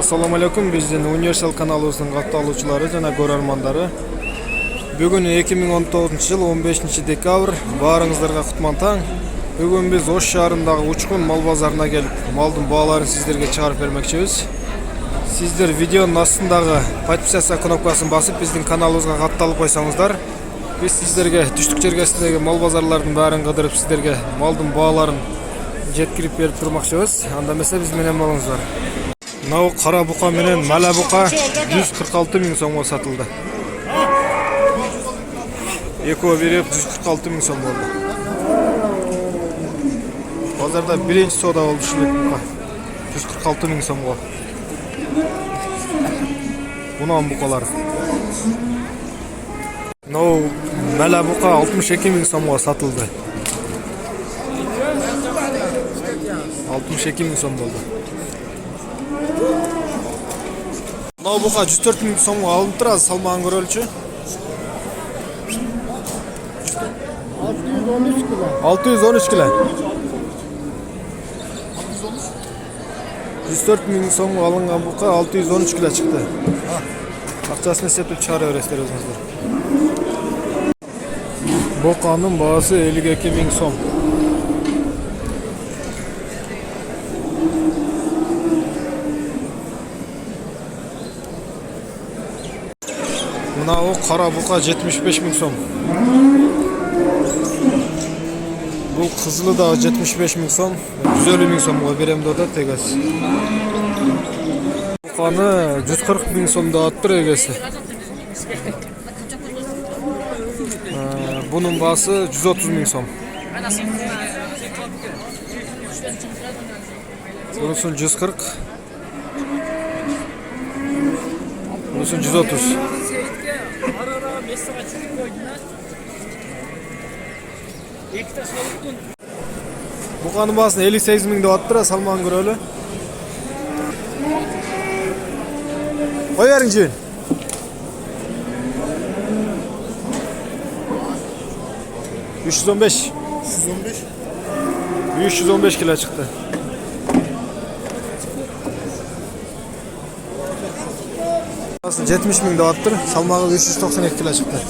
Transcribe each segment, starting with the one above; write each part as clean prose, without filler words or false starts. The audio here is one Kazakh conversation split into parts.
Assalamu alaikum, bizdin Universal kanalımızın kattaloçuları jana görermandары. Bugün 2019 yıl 15 dekabr, barыңыздарга кутман таң. Bugün biz Oş şaharındагы Учкун мал базарына келип, малдын бааларын сиздерге чыгарып бермекчибиз. Сиздер видеонун астындагы подписаться кнопкасын басып, биздин каналыбызга катталып койсоңуздар, biz сиздерге түштүк жергесиндеги мал базарлардын баарын кыдырып, сиздерге малдын бааларын жеткирип берип турмакчыбыз. Анда эмесе биз менен болуңуздар. Мынау кара бука менен мала бука 146 000 сомго сатылды. Экөө берип 146 000 сом болду. Базарда биринчи соода болду ушул бука 146 000 сомго. Бунан букалар. Мынау мала бука 62 000 сомго сатылды. 62 000 сом болду. Мынау бука 104 000 сомго алынып тур, азыр салмагын көрөлүчү. 613 kilo. 104 000 сомго алынган бука 613 kilo чыкты. Акчасын эсептеп чыгара бересиздер өзүңүздөр. Буканын баасы 52 000 сом. Мынау кара бука 75 000 сом. Бул кызылы да 75 000 сом. 150 000 сомго берем деп атат эгеси. Буканы 140 000 сомдо аттыр эгеси. Bunun baası 130 000 сом. Bunusun 140. Bunusun 130. Bukanın basını 58 000 de attır, salmağın görölü. Koy verin cüğün. 315. 315 kilo çıktı. Basın 70 000 de attır, salmağı 392 kilo çıktı.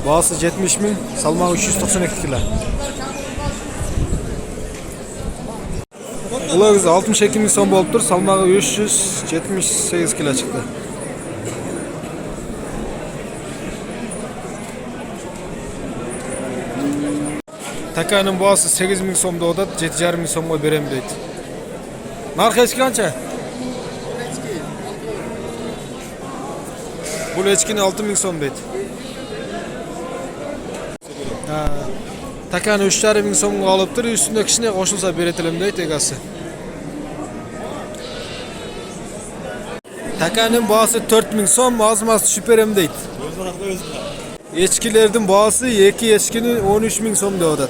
Bağısı 70 000, salmağı 392 kilo. Ular 62 000 son bolup tur, salmağı 378 kilo çıktı. Takanın bağısı 8 000 somda odat, 7,5 000 somga berem deydi. Narx eçki kança? Bu eçkini 6 000 som deydi. Takanı 3,5 000 somga alıptır, üstünde kişine koşulsa beretelim deydi egası. Takanın bağısı 4 000 som, azmaz düşüp berem deydi. Eçkilerдің bağısı 2 eçkini 13 000 som deyip odat.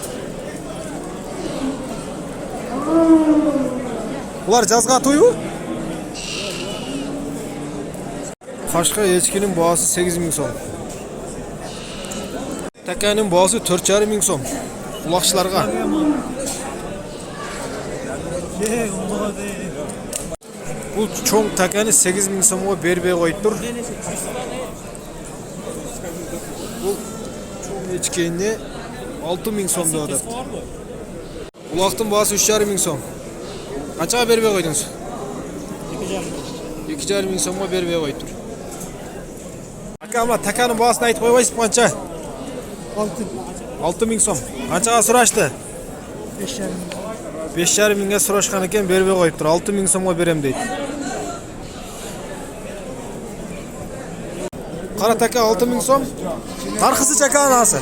Ular жазга toyu? Kaşka eçkinin bağısı 8 000 som. Takanın bağısı 4,5 000 som. Ulakçılarga. Bu çoğun takanı 8 000 somga berbey koyuptur. Bu çoğun eçkeni 6 000 som deyip odat. Ulaktın bağısı 3,5 000 som. Kaçağa berbey koydunuz? 2,5 000 somga berbey koyuptur. Aka ama takanın bağısını aytıp koybaysız kança? 6 000 som. Kançaga suraştı? 5,5 000'e suraşkan eken berbey koyuptur. 6 000 somga berem deydi. Kara taka 6 000 som. Narxısı çaka anası?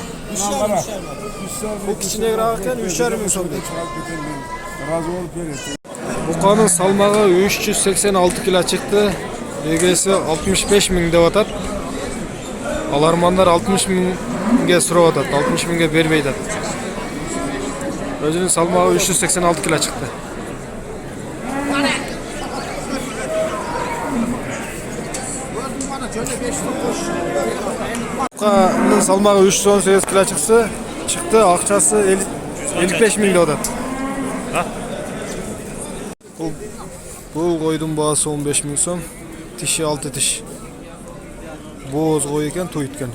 Bu kiçine eken 3,5 000 som deydi. Bukanın salmağı 386 kilo çıktı. Egesi 65 000 deyip atat. Alarmanlar 60 000'e surap atat. 60 000'e berbey atat. Özünün salmağı 386 kilo çıktı. Bukanın salmağı 318 kilo çıktı. Akçası 55 000 deyip atat. Бұл қойдың бағасы 15 000 сом. Тиши 6 тиш. Боз қой екен, той еткен.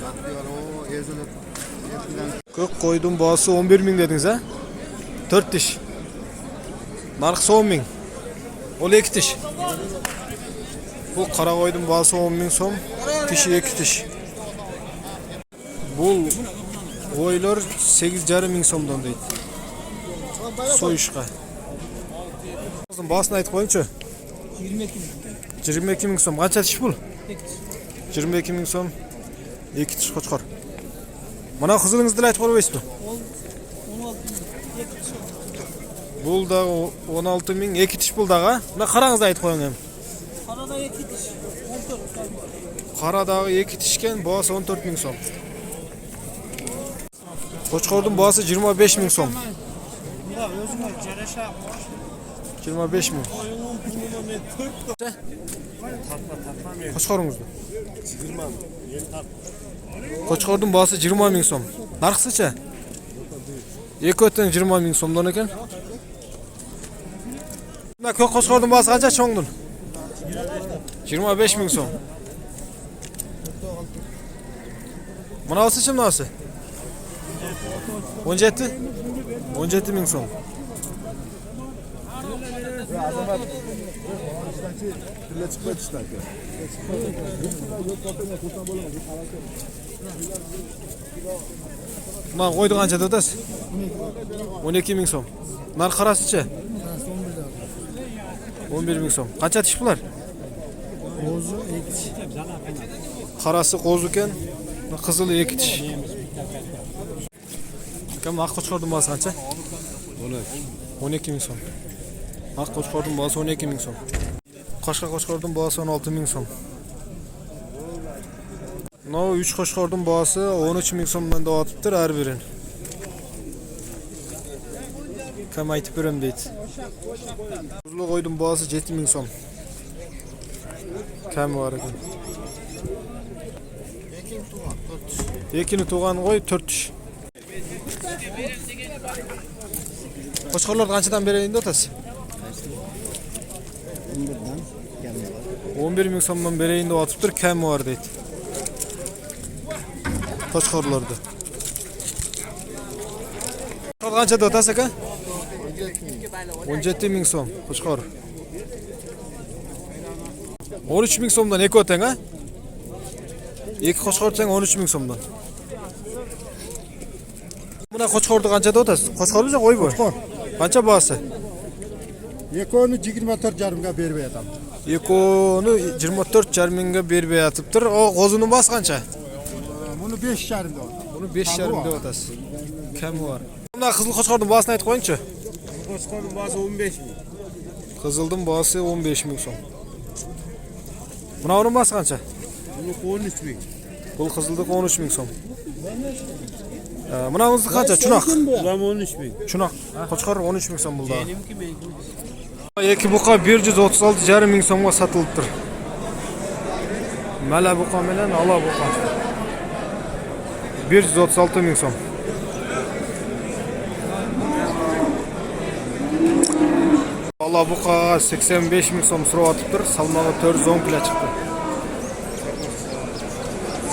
Көк қойдың бағасы 11 000 дедіңіз, а? 4 тиш. Нарқысы 10 000. Ол 2 тиш. Бұл қара қойдың бағасы 10 000 сом. Тиши 2 тиш. Бұл қойлар 8,5 000 сомдан дейді. Сойышқа. Басын айтып қойыңшы. 22 000 сом. Қанша тиш бұл? 22 000 сом. 2 тиш қошқар. Мына қызылыңызды айтып қойбайсыз ба? Бұл да 16 000, 2 тиш бұл дағы. Мына қараңызды айтып қойың. Қарада 2 тиш, 14 000. Қарадағы 2 тишкен бағасы 14 000 сом. Қошқардың бағасы 25 000 сом. 25 000. Қошқарыңызды. Қошқардың бағасы 20 000 сом. Нарқысы ше? 2-тен 20 000 сомдан екен. Мына көк қошқардың бағасы қанша чоңдың? 25 000 сом. Мынаусы ше мынаусы? 17 000 сом. Мына қойды қанша дедіңіз? 12 000 сом. Нар қарасы ше? 11 000 сом. Қанша тиш бұлар? Қозы 2 тиш. Қарасы қозы екен, қызылы 2 тиш. Кім ақ қошқардың бағасы қанша? 12 000 сом. Ақ қошқардың бағасы 12 000 сом. Қашқа қошқардың бағасы 16 000 сом. Мынау 3 қошқардың бағасы 13 000 сомдан да атыптыр әрбірін. Кім айтып берем дейді. Құзылы қойдың бағасы 7 000 сом. Кәмі бар екен. Екіні туған қой 4 тиш. Қошқарларды қаншадан берейін де отасы? 11 000 сомдан берейін де атыптыр, кәмі бар дейді. Қошқарларды. Қошқар қанша да отасы ка? 17 000 сом қошқар. 13 000 сомдан 2 өтен, а? 2 қошқар тең 13 000 сомдан. Мына қошқарды қанша да отасы? Қошқар бі же қой бі? Қанша бағасы? Екеуіні 24,5-ға бербей атам. Екеуіні 24,5-ға бербей атыптыр. О, қозының басы қанша? Мұны 5,5-де отам. Бұны 5,5-де отасы. Кәмі бар. Мына қызыл қошқардың басын айтып қойыңшы. Қошқардың басы 15 000. Қызылдың басы 15 000 сом. Мына оның басы қанша? Мұны 13 000. Бұл қызылдық 13 000 сом. Мына қызыл қанша? Чунақ. Бұлам 13 000. Чунақ. Қошқар 13 000 сом бұлда. Екі бұқа 136,5 мың сомға сатылып тұр. Мәлі бұқа менен ала бұқа. 136 000 сом. Ала бұқаға 85 000 сом сұрап атып тұр. Салмағы 410 кг шықты.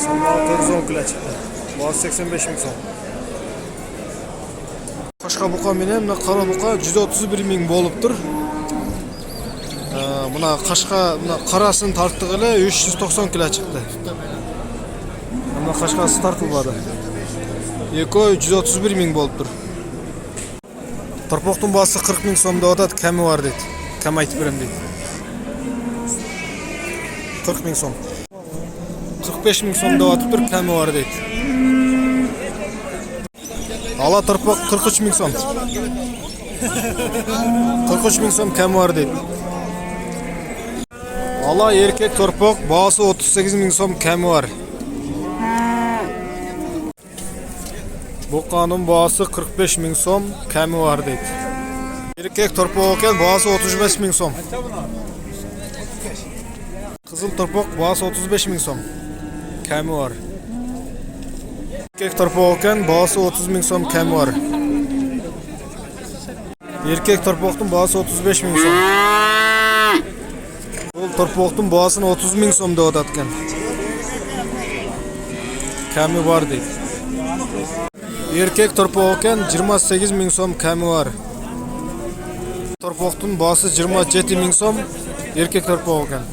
Салмағы 410 кг шықты. Бұға 85 000 сом. Қашқа бұқа менен қара бұқа 131 000 болып тұр. Мына қашқа қарасын тарттығылы 390 кг шықты. Мына қашқасы тартылбады. Екеуі 131 000 болып тұр. Торпоқтың басы 40 000 сомда отады, кәмі бар дейді. Кәм айтып берем дейді. 40 000 сом. 45 000 сомда отып тұр, кәмі бар дейді. Ала торпоқ 43 000 сом. 43 000 сом кәмі бар дейді. Ала еркек торпоқ басы 38 000 сом кәмі бар. Бұқаның басы 45 000 сом кәмі бар дейді. Еркек торпоқ екен басы 35 000 сом. Қызыл торпоқ басы 35 000 сом кәмі бар. Еркек торпоқ екен басы 30 000 сом кәмі бар. Еркек торпоқтың басы 35 000 сом. torpoqtun bahasını 30 ming so'm deb atgan. Kami var deydi. Erkek torpoq ekan 28 ming so'm kami var. Torpoqtun bahası 27 ming so'm, erkek torpoq ekan.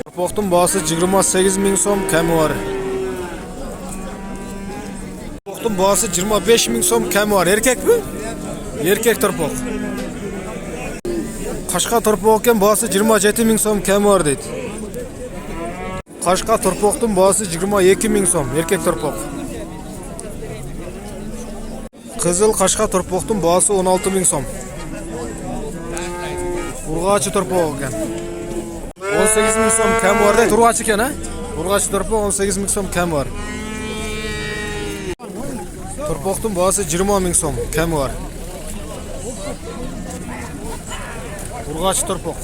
Torpoqtun bahası 28 ming so'm kami var. Torpoqtun bahası 25 ming so'm kami var. Erkek mi? Erkek torpoq. Qashqa torpoq ekan bahası 27 ming so'm kami var deydi. Qashqa torpoqtun bahası 22 ming so'm, erkek torpoq. Qizil Qashqa torpoqtun bahası 16 ming so'm. Urg'achi torpoq ekan. 18 ming so'm kam var deydi. Urg'achi ekan, ha? Urg'achi torpoq 18 ming so'm kam var. Torpoqtun bahası 20 ming so'm kam var. Urg'achi torpoq.